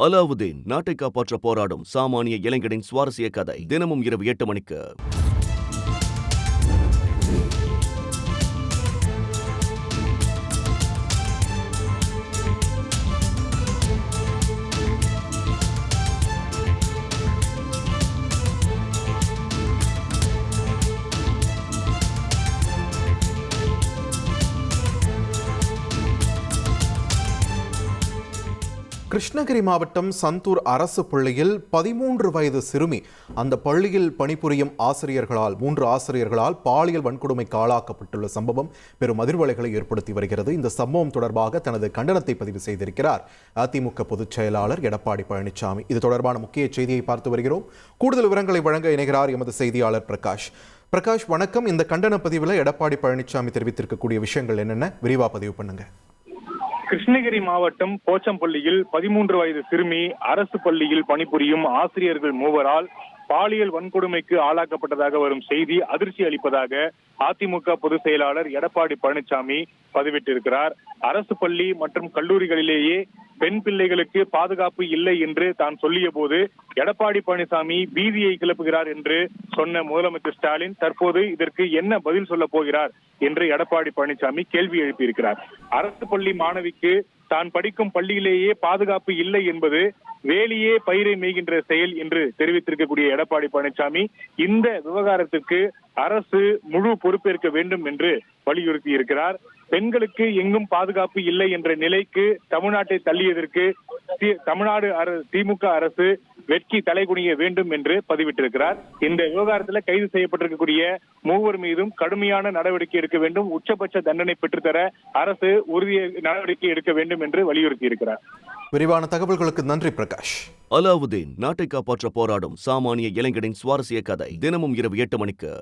அலாவுதீன் நாட்டை காப்பாற்ற போராடும் சாமானிய இளைஞனின் சுவாரஸ்ய கதை தினமும் இரவு 8 மணிக்கு. கிருஷ்ணகிரி மாவட்டம் சந்தூர் அரசு பள்ளியில் 13 வயது சிறுமி அந்த பள்ளியில் பணிபுரியும் ஆசிரியர்களால் 3 ஆசிரியர்களால் பாலியல் வன்கொடுமைக்கு ஆளாக்கப்பட்டுள்ள சம்பவம் பெரும் அதிர்வலைகளை ஏற்படுத்தி வருகிறது. இந்த சம்பவம் தொடர்பாக தனது கண்டனத்தை பதிவு செய்திருக்கிறார் அதிமுக பொதுச் செயலாளர் எடப்பாடி பழனிசாமி. இது தொடர்பான முக்கிய செய்தியை பார்த்து வருகிறோம். கூடுதல் விவரங்களை வழங்க இணைகிறார் எமது செய்தியாளர் பிரகாஷ். பிரகாஷ், வணக்கம். இந்த கண்டன பதிவில் எடப்பாடி பழனிசாமி தெரிவித்திருக்கக்கூடிய விஷயங்கள் என்னென்ன, விரிவா பதிவு பண்ணுங்க. கிருஷ்ணகிரி மாவட்டம் போச்சம்பள்ளியில் 13 வயது சிறுமி அரசு பள்ளியில் பணிபுரியும் ஆசிரியர்கள் 3 பாலியல் வன்கொடுமைக்கு ஆளாக்கப்பட்டதாக வரும் செய்தி அதிர்ச்சி அளிப்பதாக அதிமுக பொதுச் செயலாளர் எடப்பாடி பழனிசாமி பதிவிட்டிருக்கிறார். அரசு பள்ளி மற்றும் கல்லூரிகளிலேயே பெண் பிள்ளைகளுக்கு பாதுகாப்பு இல்லை என்று தான் சொல்லிய போது எடப்பாடி பழனிசாமி பீதியை கிளப்புகிறார் என்று சொன்ன முதலமைச்சர் ஸ்டாலின் தற்போது இதற்கு என்ன பதில் சொல்ல போகிறார் என்று எடப்பாடி பழனிசாமி கேள்வி எழுப்பியிருக்கிறார். அரசு பள்ளி மாணவிக்கு தான் படிக்கும் பள்ளியிலேயே பாதுகாப்பு இல்லை என்பது வேலியே பயிரை மேய்கின்ற செயல் என்று தெரிவித்திருக்கக்கூடிய எடப்பாடி பழனிசாமி இந்த விவகாரத்திற்கு அரசு முழு பொறுப்பேற்க வேண்டும் என்று வலியுறுத்தி இருக்கிறார். பெண்களுக்கு எங்கும் பாதுகாப்பு இல்லை என்ற நிலைக்கு தமிழ்நாட்டை தள்ளியதற்கு தமிழ்நாடு திமுக அரசு வெட்கி தலைகுனிய வேண்டும் என்று பதிவிட்டிருக்கிறார். இந்த விவகாரத்தில் கைது செய்யப்பட்டிருக்கக்கூடிய 3 மீதும் கடுமையான நடவடிக்கை எடுக்க வேண்டும், உச்சபட்ச தண்டனை பெற்றுத்தர அரசு உறுதி நடவடிக்கை எடுக்க வேண்டும் என்று வலியுறுத்தி இருக்கிறார். விரிவான தகவல்களுக்கு நன்றி பிரகாஷ். அலாவுதீன் நாட்டை காப்பாற்ற போராடும் சாமானிய இளைஞனின் சுவாரஸ்ய கதை தினமும் இரவு 8 மணிக்கு.